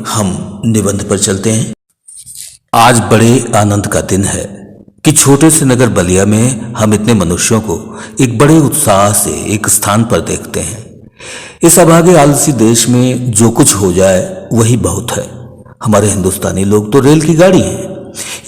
हम निबंध पर चलते हैं। आज बड़े आनंद का दिन है कि छोटे से नगर बलिया में हम इतने मनुष्यों को एक बड़े उत्साह से एक स्थान पर देखते हैं। इस अभागे आलसी देश में जो कुछ हो जाए वही बहुत है। हमारे हिंदुस्तानी लोग तो रेल की गाड़ी हैं।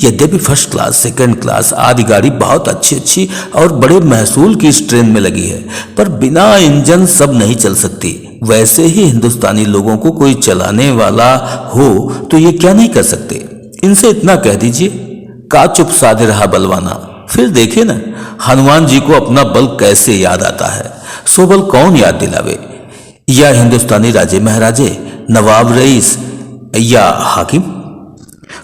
यद्यपि फर्स्ट क्लास, सेकंड क्लास आदि गाड़ी बहुत अच्छी अच्छी और बड़े महसूल की इस ट्रेन में लगी है, पर बिना इंजन सब नहीं चल सकती। वैसे ही हिंदुस्तानी लोगों को कोई चलाने वाला हो तो ये क्या नहीं कर सकते। इनसे इतना कह दीजिए, का चुप साधे रहा बलवाना। फिर देखिए ना, हनुमान जी को अपना बल कैसे याद आता है। सो बल कौन याद दिलावे? या हिंदुस्तानी राजे महाराजे, नवाब रईस या हाकिम?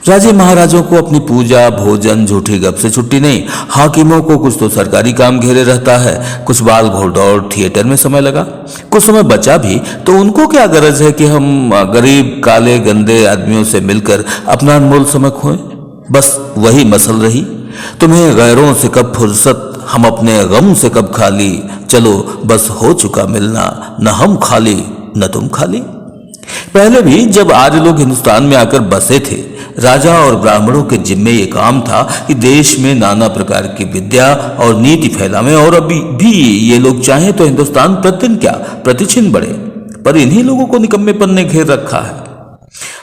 राजे महाराजों को अपनी पूजा, भोजन, झूठी गप से छुट्टी नहीं। हाकिमों को कुछ तो सरकारी काम घेरे रहता है, कुछ बाल घोड़दौड़ थिएटर में समय लगा, कुछ समय बचा भी तो उनको क्या गरज है कि हम गरीब काले गंदे आदमियों से मिलकर अपना अनमोल समय खोएं। बस वही मसल रही, तुम्हें गैरों से कब फुर्सत, हम अपने गम से कब खाली। चलो बस हो चुका मिलना, न हम खाली न तुम खाली। पहले भी जब आर्य लोग हिंदुस्तान में आकर बसे थे, राजा और ब्राह्मणों के जिम्मे ये काम था कि देश में नाना प्रकार की विद्या और नीति फैलावें। और अभी भी ये लोग चाहें तो हिंदुस्तान प्रतिदिन क्या प्रतिक्षण बढ़े, पर इन्हीं लोगों को निकम्मेपन ने घेर रखा है।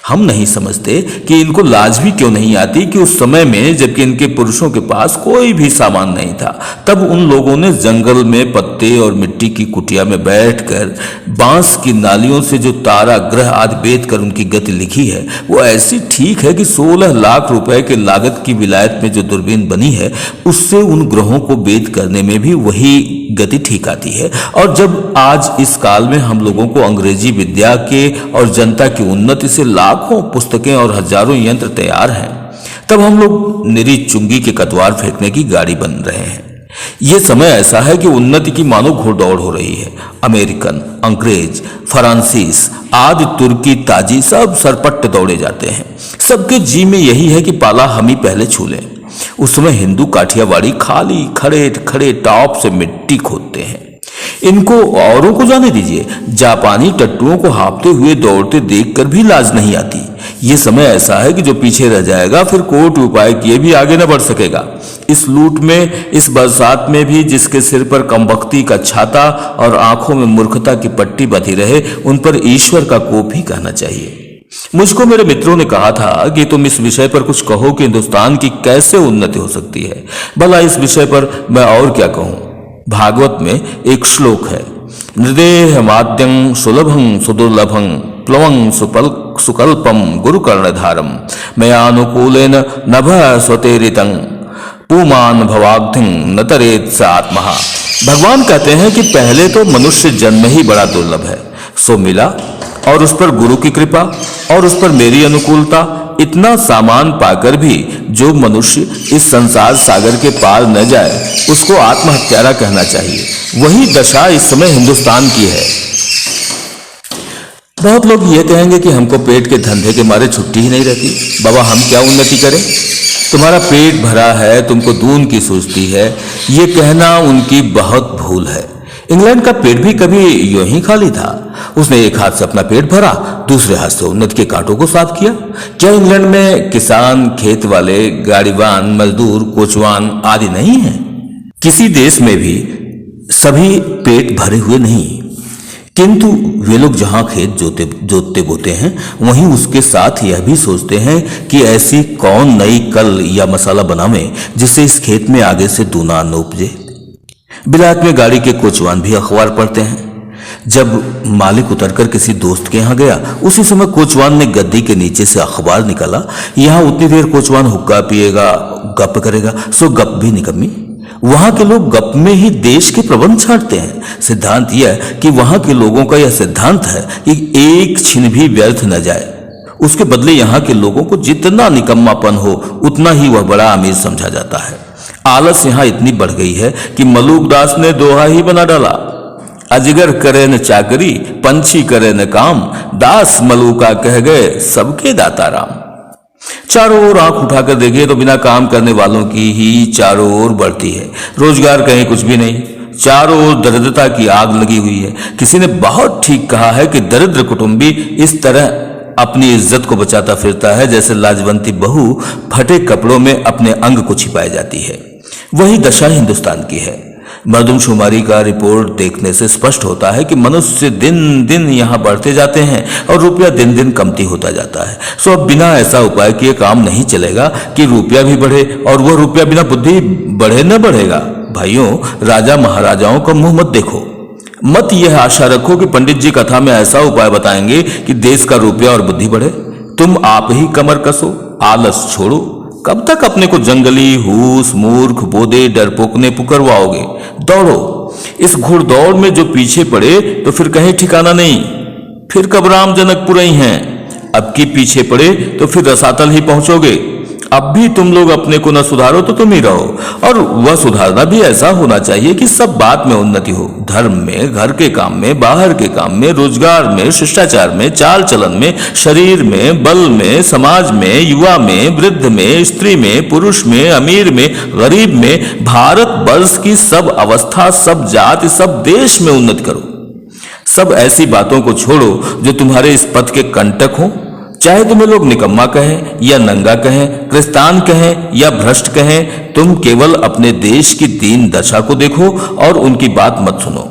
हम नहीं समझते कि इनको लाज भी क्यों नहीं आती कि उस समय में जबकि इनके पुरुषों के पास कोई भी सामान नहीं था, तब उन लोगों ने जंगल में पत्ते और मिट्टी की कुटिया में बैठकर बांस की नालियों से जो तारा ग्रह आदि बेच कर उनकी गति लिखी है वो ऐसी ठीक है कि 16 लाख रुपए के लागत की विलायत में जो दूरबीन बनी है उससे उन ग्रहों को बेद करने में भी वही गति ठीक आती है। और जब आज इस काल में हम लोगों को अंग्रेजी विद्या के और जनता की उन्नति से लाखों पुस्तकें और हजारों यंत्र तैयार हैं, तब हम लोग निरी चुंगी के कतवार फेंकने की गाड़ी बन रहे हैं। ये समय ऐसा है कि उन्नति की मानो घोड़दौड़ हो रही है। अमेरिकन, अंग्रेज, फ्रांसीस आदि तुर्की, ताजी सब सरपट दौड़े जाते हैं। सबके जी में यही है कि पाला हम ही पहले छू लें। उस समय हिंदू काठियावाड़ी खाली खड़े खड़े टॉप से मिट्टी खोदते हैं। इनको औरों को जाने दीजिए, जापानी टट्टुओं को हाँपते हुए दौड़ते देखकर भी लाज नहीं आती। ये समय ऐसा है कि जो पीछे रह जाएगा फिर कोट उपाय किए भी आगे न बढ़ सकेगा। इस लूट में, इस बरसात में भी जिसके सिर पर कमबख्ती का छाता और आंखों में मूर्खता की पट्टी बंधी रहे, उन पर ईश्वर का कोप ही कहना चाहिए। मुझको मेरे मित्रों ने कहा था कि तुम इस विषय पर कुछ कहो कि हिंदुस्तान की कैसे उन्नति हो सकती है। भला इस विषय पर मैं और क्या कहूं। भागवत में एक श्लोक है, नृदेह माद्यं सुलभं सुदुर्लभं प्लवं सुकल्पम गुरु कर्णधारम मयानुकूलेन नभ स्वतेरितं पुमान भवाग्धिं न तरेत स आत्महा। भगवान कहते हैं कि पहले तो मनुष्य जन्म ही बड़ा दुर्लभ है, सो मिला और उस पर गुरु की कृपा और उस पर मेरी अनुकूलता, इतना सामान पाकर भी जो मनुष्य इस संसार सागर के पार न जाए उसको आत्महत्यारा कहना चाहिए। वही दशा इस समय हिंदुस्तान की है। बहुत लोग ये कहेंगे कि हमको पेट के धंधे के मारे छुट्टी ही नहीं रहती। बाबा हम क्या उन्नति करें, तुम्हारा पेट भरा है, तुमको दून की सूझती है, ये कहना उनकी बहुत भूल है। इंग्लैंड का पेट भी कभी यूं ही खाली था। उसने एक हाथ से अपना पेट भरा, दूसरे हाथ से उन्नति के कांटों को साफ किया। क्या इंग्लैंड में किसान, खेत वाले, गाड़ीवान, मजदूर, कोचवान आदि नहीं है? किसी देश में भी सभी पेट भरे हुए नहीं। किंतु वे लोग जहां खेत जोतते बोते हैं वहीं उसके साथ यह भी सोचते हैं कि ऐसी कौन नई कल या मसाला बनावे जिससे इस खेत में आगे से दूना न उपजे। बिलायत में गाड़ी के कोचवान भी अखबार पढ़ते हैं। जब मालिक उतरकर किसी दोस्त के यहां गया, उसी समय कोचवान ने गद्दी के नीचे से अखबार निकाला। यहां उतनी देर कोचवान हुक्का पिएगा, गप करेगा, सो गप भी निकम्मी। वहां के लोग गप में ही देश के प्रबंध छांटते हैं। सिद्धांत यह है कि वहां के लोगों का यह सिद्धांत है कि एक छिन भी व्यर्थ न जाए। उसके बदले यहां के लोगों को जितना निकम्मापन हो उतना ही वह बड़ा अमीर समझा जाता है। आलस यहां इतनी बढ़ गई है कि मलूकदास ने दोहा ही बना डाला, अजगर करे न चाकरी, पंछी करे न काम, दास मलूका कह गए सबके दाता राम। चारों ओर आंख उठाकर देखे तो बिना काम करने वालों की ही चारों ओर बढ़ती है। रोजगार कहीं कुछ भी नहीं, चारों ओर दरिद्रता की आग लगी हुई है। किसी ने बहुत ठीक कहा है कि दरिद्र कुटुंबी इस तरह अपनी इज्जत को बचाता फिरता है जैसे लाजवंती बहू फटे कपड़ों में अपने अंग को छिपाई जाती है। वही दशा हिंदुस्तान की है। मर्दमशुमारी का रिपोर्ट देखने से स्पष्ट होता है कि मनुष्य दिन दिन यहाँ बढ़ते जाते हैं और रुपया दिन दिन कमती होता जाता है। सो अब बिना ऐसा उपाय किए काम नहीं चलेगा कि रुपया भी बढ़े और वह रुपया बिना बुद्धि बढ़े न बढ़ेगा। भाइयों, राजा महाराजाओं का मुंह मत देखो, मत यह आशा रखो कि पंडित जी कथा में ऐसा उपाय बताएंगे कि देश का रुपया और बुद्धि बढ़े। तुम आप ही कमर कसो, आलस छोड़ो। कब तक अपने को जंगली, हूस, मूर्ख, बोधे, डरपोक ने पुकरवाओगे? दौड़ो। इस घुड़दौड़ में जो पीछे पड़े तो फिर कहीं ठिकाना नहीं। फिर कब राम जनकपुर ही हैं। अब की पीछे पड़े तो फिर रसातल ही पहुंचोगे। अब भी तुम लोग अपने को न सुधारो तो तुम ही रहो। और वह सुधारना भी ऐसा होना चाहिए कि सब बात में उन्नति हो, धर्म में, घर के काम में, बाहर के काम में, रोजगार में, शिष्टाचार में, चाल चलन में, शरीर में, बल में, समाज में, युवा में, वृद्ध में, स्त्री में, पुरुष में, अमीर में, गरीब में, भारत वर्ष की सब अवस्था, सब जाति, सब देश में उन्नति करो। सब ऐसी बातों को छोड़ो जो तुम्हारे इस पथ के कंटक हो। चाहे तुम्हें लोग निकम्मा कहें या नंगा कहें, क्रिस्तान कहें या भ्रष्ट कहें, तुम केवल अपने देश की दीन दशा को देखो और उनकी बात मत सुनो।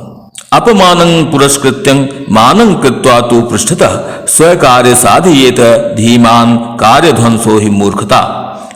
अपमानं पुरस्कृत्यं मानं कृत्वा तु पृष्ठतः स्वकार्य साधयेत धीमान कार्य ध्वंसो ही मूर्खता।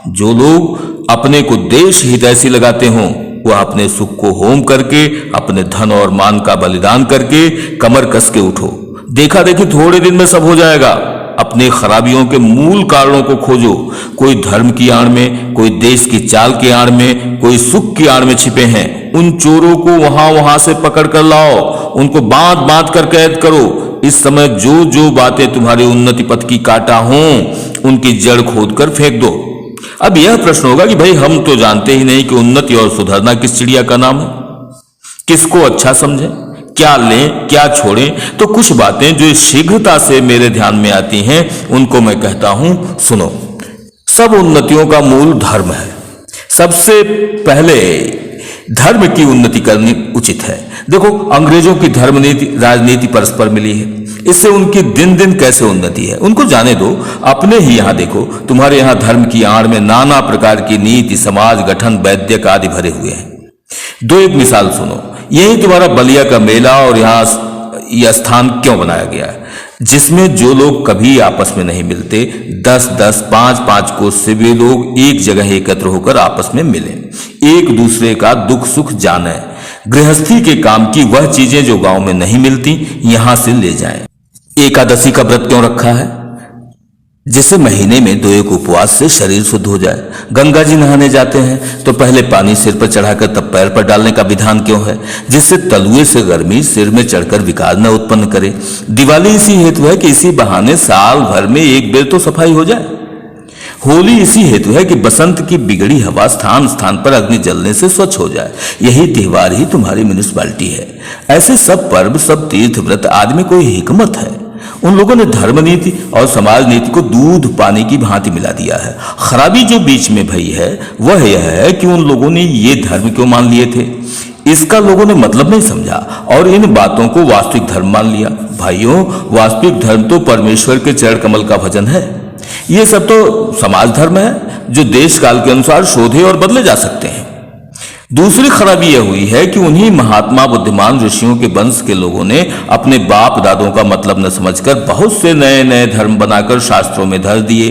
जो लोग अपने को देश हितैषी लगाते हों वह अपने सुख को होम करके, अपने धन और मान का बलिदान करके कमर कस के उठो। देखा देखी थोड़े दिन में सब हो जाएगा। अपने खराबियों के मूल कारणों को खोजो। कोई धर्म की आड़ में, कोई देश की चाल की आड़ में, कोई सुख की आड़ में छिपे हैं। उन चोरों को वहां से पकड़ कर लाओ, उनको बांध बांध कर कैद करो। इस समय जो जो बातें तुम्हारे उन्नति पथ की काटा हों उनकी जड़ खोद कर फेंक दो। अब यह प्रश्न होगा कि भाई हम तो जानते ही नहीं कि उन्नति और सुधरना किस चिड़िया का नाम है, किसको अच्छा समझे, क्या लें क्या छोड़ें। तो कुछ बातें जो शीघ्रता से मेरे ध्यान में आती हैं उनको मैं कहता हूं, सुनो। सब उन्नतियों का मूल धर्म है। सबसे पहले धर्म की उन्नति करनी उचित है। देखो, अंग्रेजों की धर्म नीति राजनीति परस्पर मिली है, इससे उनकी दिन दिन कैसे उन्नति है उनको जाने दो। अपने ही यहां देखो, तुम्हारे यहां धर्म की आड़ में नाना प्रकार की नीति, समाज गठन, वैद्यक आदि भरे हुए हैं। दो एक मिसाल सुनो। यही तुम्हारा बलिया का मेला और यहाँ यह स्थान क्यों बनाया गया है, जिसमें जो लोग कभी आपस में नहीं मिलते, 10-10, 5-5 कोस से वे लोग एक जगह एकत्र होकर आपस में मिलें, एक दूसरे का दुख सुख जाने, गृहस्थी के काम की वह चीजें जो गांव में नहीं मिलती यहां से ले जाएं। एकादशी का व्रत क्यों रखा है? जिससे महीने में 2 उपवास से शरीर शुद्ध हो जाए। गंगा जी नहाने जाते हैं तो पहले पानी सिर पर चढ़ाकर तब पैर पर डालने का विधान क्यों है? जिससे तलुए से गर्मी सिर में चढ़कर विकार न उत्पन्न करे। दिवाली इसी हेतु है कि इसी बहाने साल भर में एक बेर तो सफाई हो जाए। होली इसी हेतु है कि बसंत की बिगड़ी हवा स्थान स्थान पर अग्नि जलने से स्वच्छ हो जाए। यही त्योहार ही तुम्हारी म्युनिसिपैलिटी है। ऐसे सब पर्व, सब तीर्थ व्रत आदि में कोई हिकमत है। उन लोगों ने धर्म नीति और समाज नीति को दूध पानी की भांति मिला दिया है। खराबी जो बीच में भई है वह यह है कि उन लोगों ने ये धर्म क्यों मान लिए थे, इसका लोगों ने मतलब नहीं समझा और इन बातों को वास्तविक धर्म मान लिया। भाइयों, वास्तविक धर्म तो परमेश्वर के चरण कमल का भजन है। ये सब तो समाज धर्म है जो देश काल के अनुसार शोधे और बदले जा सकते हैं। दूसरी खराबी यह हुई है कि उन्हीं महात्मा बुद्धिमान ऋषियों के वंश के लोगों ने अपने बाप दादों का मतलब न समझकर बहुत से नए नए धर्म बनाकर शास्त्रों में धर दिए।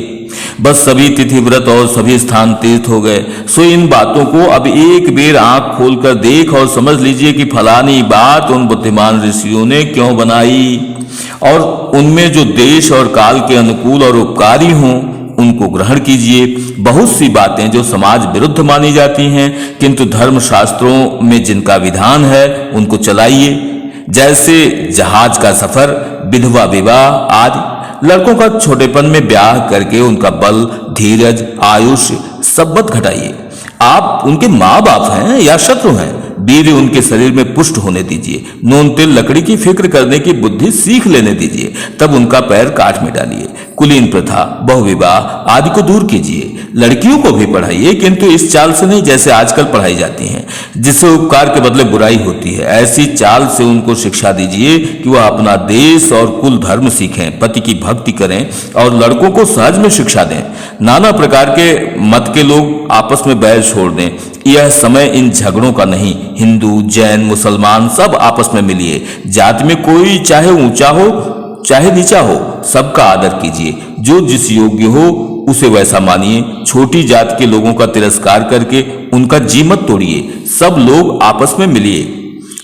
बस सभी तिथि व्रत और सभी स्थान तीर्थ हो गए। सो इन बातों को अब एक बेर आंख खोलकर देख और समझ लीजिए कि फलानी बात उन बुद्धिमान ऋषियों ने क्यों बनाई, और उनमें जो देश और काल के अनुकूल और उपकारी हों उनको ग्रहण कीजिए। बहुत सी बातें जो समाज विरुद्ध मानी जाती हैं किंतु धर्म शास्त्रों में जिनका विधान है उनको चलाइए। जैसे जहाज का सफर, विधवा विवाह आदि। लड़कों का छोटेपन में ब्याह करके उनका बल, धीरज, आयुष सब मत घटाइए। आप उनके माँ बाप हैं या शत्रु हैं, वीर्य उनके शरीर में पुष्ट होने दीजिए। नून तेल लकड़ी की फिक्र करने की बुद्धि सीख लेने दीजिए, तब उनका पैर काट में डालिए। कुलीन प्रथा, बहुविवाह आदि को दूर कीजिए। लड़कियों को भी पढ़ाइए किंतु इस चाल से नहीं जैसे आजकल पढ़ाई जाती हैं, जिससे उपकार के बदले बुराई होती है। ऐसी चाल से उनको शिक्षा दीजिए कि वह अपना देश और कुल धर्म सीखें, पति की भक्ति करें और लड़कों को सहज में शिक्षा दें। नाना प्रकार के मत के लोग आपस में बैर छोड़ दें। यह समय इन झगड़ों का नहीं। हिंदू, जैन, मुसलमान सब आपस में मिलिए। जाति में कोई चाहे ऊंचा हो चाहे नीचा हो, सबका आदर कीजिए। जो जिस योग्य हो उसे वैसा मानिए। छोटी जात के लोगों का तिरस्कार करके उनका जी मत तोड़िए। सब लोग आपस में मिलिए।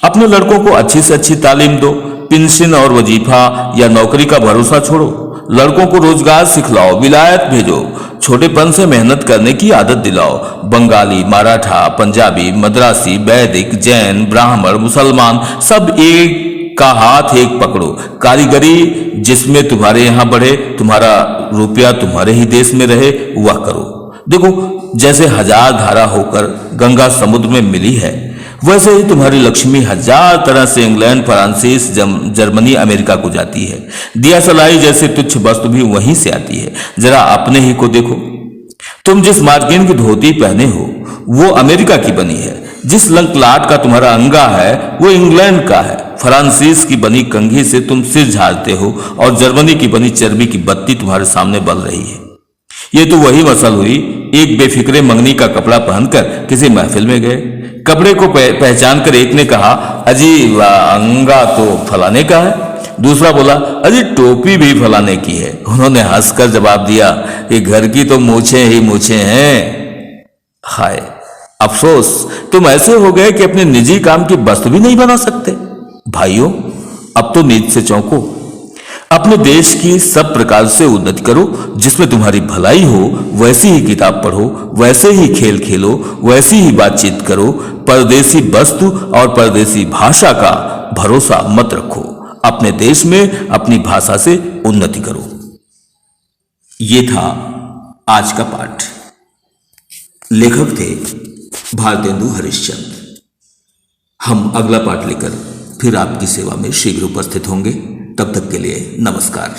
अपने लड़कों को अच्छी से अच्छी तालीम दो। पेंशन और वजीफा या नौकरी का भरोसा छोड़ो। लड़कों को रोजगार सिखलाओ, विलायत भेजो। छोटेपन से मेहनत करने की आदत दिलाओ। बंगाली, मराठा, पंजाबी, मद्रासी, वैदिक, जैन, ब्राह्मण, मुसलमान सब एक का हाथ एक पकड़ो। कारीगरी जिसमें तुम्हारे यहां बढ़े, तुम्हारा रुपया तुम्हारे ही देश में रहे, वह करो। देखो, जैसे हजार धारा होकर गंगा समुद्र में मिली है, वैसे ही तुम्हारी लक्ष्मी हजार तरह से इंग्लैंड, फ्रांसिस, जर्मनी, अमेरिका को जाती है। दिया सलाई जैसे तुच्छ वस्तु भी वहीं से आती है। जरा अपने ही को देखो। तुम जिस मार्किन की धोती पहने हो वो अमेरिका की बनी है। जिस लंकलाट का तुम्हारा अंगा है वो इंग्लैंड का है। फ्रांसिस की बनी कंघी से तुम सिर झाड़ते हो और जर्मनी की बनी चर्बी की बत्ती तुम्हारे सामने बल रही है। ये तो वही मसल हुई। एक बेफिक्रे मंगनी का कपड़ा पहनकर किसी महफिल में गए। कपड़े को पहचान कर एक ने कहा, अजी अंगा तो फलाने का है। दूसरा बोला, अजी टोपी भी फलाने की है। उन्होंने हंसकर जवाब दिया कि घर की तो मूछें ही मूछें हैं। हाय अफसोस, तुम ऐसे हो गए कि अपने निजी काम की वस्तु भी नहीं बना सकते। भाइयों, अब तो नींद से चौंको। अपने देश की सब प्रकार से उन्नति करो। जिसमें तुम्हारी भलाई हो वैसी ही किताब पढ़ो, वैसे ही खेल खेलो, वैसी ही बातचीत करो। परदेसी वस्तु और परदेसी भाषा का भरोसा मत रखो। अपने देश में अपनी भाषा से उन्नति करो। ये था आज का पाठ। लेखक थे भारतेंदु हरिश्चंद्र। हम अगला पाठ लेकर फिर आपकी सेवा में शीघ्र उपस्थित होंगे। तब तक के लिए नमस्कार।